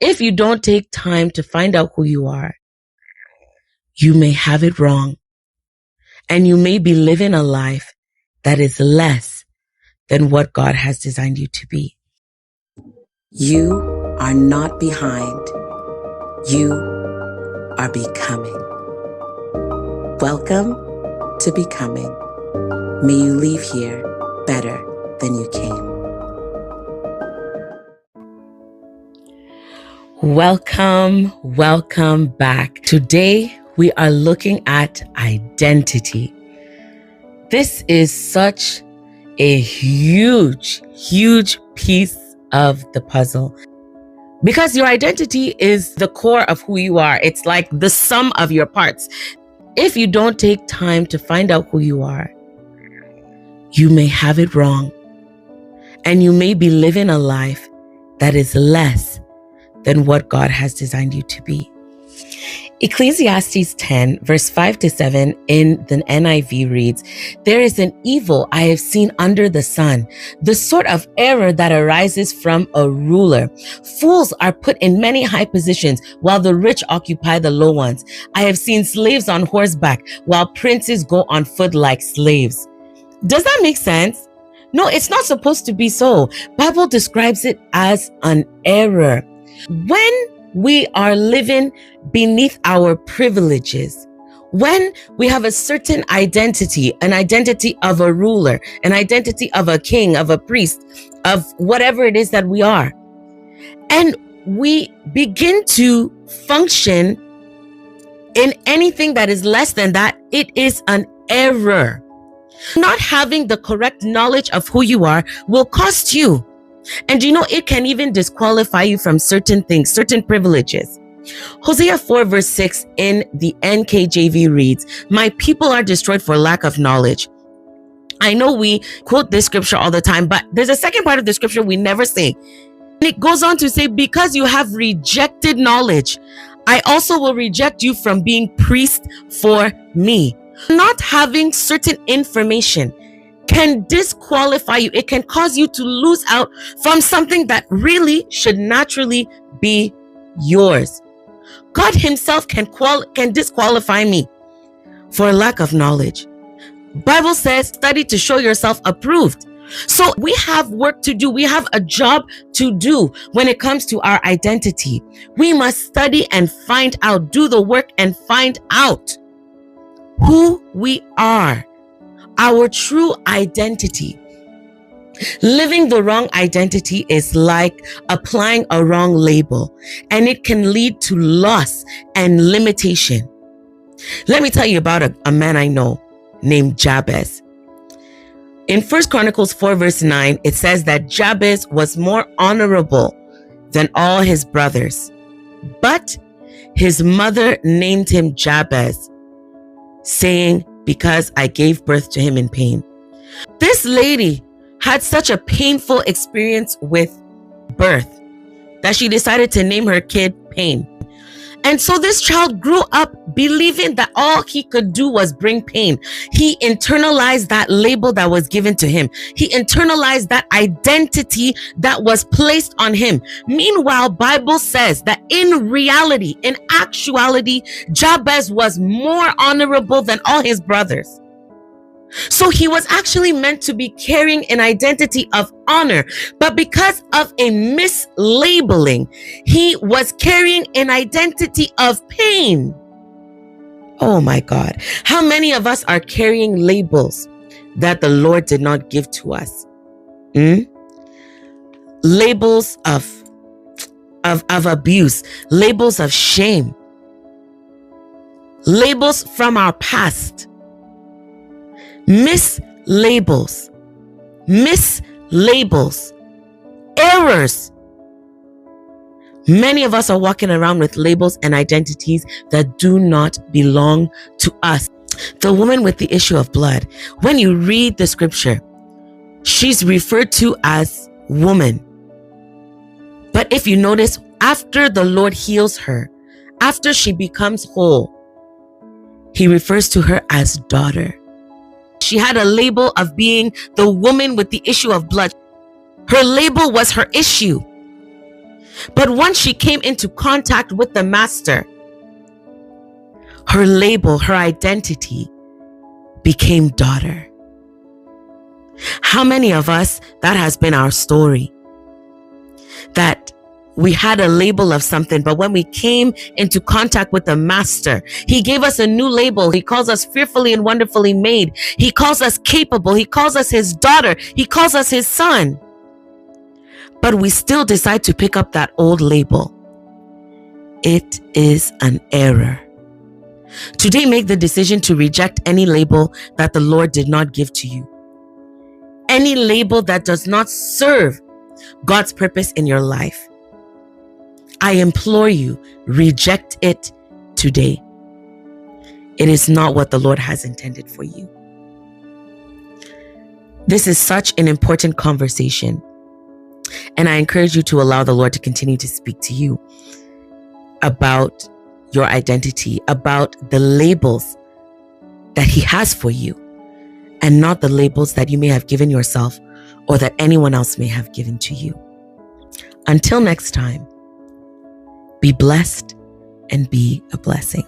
If you don't take time to find out who you are, you may have it wrong. And you may be living a life that is less than what God has designed you to be. You are not behind. You are becoming. Welcome to Becoming. May you leave here better than you came. Welcome back. Today, we are looking at identity. This is such a huge piece of the puzzle because your identity is the core of who you are. It's like the sum of your parts. If you don't take time to find out who you are, you may have it wrong, and you may be living a life that is less than what God has designed you to be. Ecclesiastes 10 verse 5-7 in the NIV reads, "There is an evil I have seen under the sun, the sort of error that arises from a ruler. Fools are put in many high positions, while the rich occupy the low ones. I have seen slaves on horseback, while princes go on foot like slaves." Does that make sense? No, it's not supposed to be so. Bible describes it as an error. When we are living beneath our privileges, when we have a certain identity, an identity of a ruler, an identity of a king, of a priest, of whatever it is that we are, and we begin to function in anything that is less than that, it is an error. Not having the correct knowledge of who you are will cost you. And it can even disqualify you from certain things, certain privileges. Hosea 4 verse 6 in the NKJV reads, "My people are destroyed for lack of knowledge." I know we quote this scripture all the time, but there's a second part of the scripture we never say. And it goes on to say, "Because you have rejected knowledge, I also will reject you from being priest for me." Not having certain information can disqualify you. It can cause you to lose out from something that really should naturally be yours. God himself can disqualify me for lack of knowledge. Bible says, "Study to show yourself approved." So we have work to do. We have a job to do when it comes to our identity. We must study and find out, do the work and find out who we are. Our true identity. Living the wrong identity is like applying a wrong label, and it can lead to loss and limitation. Let me tell you about a man I know named Jabez. In 1 Chronicles 4 verse 9, it says that Jabez was more honorable than all his brothers, but his mother named him Jabez, saying, "Because I gave birth to him in pain." This lady had such a painful experience with birth that she decided to name her kid Pain. And so this child grew up believing that all he could do was bring pain. He internalized that label that was given to him. He internalized that identity that was placed on him. Meanwhile, Bible says that in reality, in actuality, Jabez was more honorable than all his brothers. So he was actually meant to be carrying an identity of honor, but because of a mislabeling, he was carrying an identity of pain. Oh my God. How many of us are carrying labels that the Lord did not give to us? Labels of abuse, labels of shame, labels from our past. Mislabels, errors. Many of us are walking around with labels and identities that do not belong to us. The woman with the issue of blood, when you read the scripture, she's referred to as woman. But if you notice, after the Lord heals her, after she becomes whole, he refers to her as daughter. She had a label of being the woman with the issue of blood. Her label was her issue. But once she came into contact with the master, her label, her identity became daughter. How many of us, that has been our story? That we had a label of something, but when we came into contact with the master, he gave us a new label. He calls us fearfully and wonderfully made. He calls us capable. He calls us his daughter. He calls us his son. But we still decide to pick up that old label. It is an error. Today, make the decision to reject any label that the Lord did not give to you. Any label that does not serve God's purpose in your life. I implore you, reject it today. It is not what the Lord has intended for you. This is such an important conversation, and I encourage you to allow the Lord to continue to speak to you about your identity, about the labels that he has for you, and not the labels that you may have given yourself or that anyone else may have given to you. Until next time, be blessed and be a blessing.